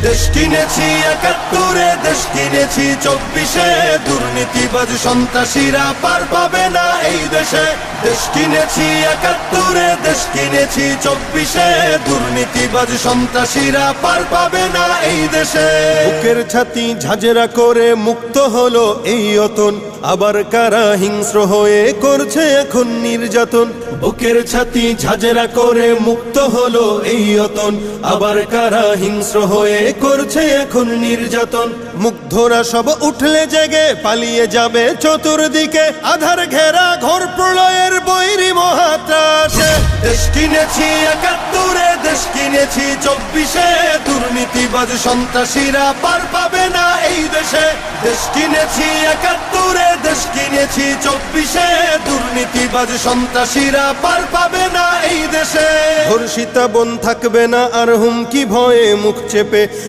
দেশ কিনেছি ৭১, দেশ কিনেছি ২৪, দুর্নীতিবাজ সন্ত্রাসীরা পার পাবে না এই দেশে। দেশ কিনেছি ৭১, দেশ কিনেছি ২৪, দুর্নীতিবাজ সন্ত্রাসীরা পার পাবে না এই দেশে। বুকের ছাতি ঝাঁঝরা করে মুক্ত হলো এই অতন, আবার কারা হিংস্র হয়ে করছে এখন নির্যাতন। বুকের ছাতি ঝাঁঝরা করে মুক্ত হলো এই অতন, আবার কারা হিংস্র হয়ে করছে এখন নির্যাতন। মুগ্ধরা সব উঠলে জেগে পালিয়ে যাবে চতুর্দিকে, আধার ঘেরা ঘোর প্রলয়ের বৈরী মহাত্রাসে। দেশ কিনেছি ৭১, দেশ কিনেছি ২৪, দুর্নীতিবাজ সন্ত্রাসীরা পার পাবে না এই দেশে। দেশ কিনেছি ৭১, দেশ কিনেছি ২৪, দুর্নীতিবাজ সন্ত্রাসীরা পার পাবে না এই দেশে। ধর্ষিতা বোন থাকবে না আর হুমকি ভয়ে মুখ চেপে,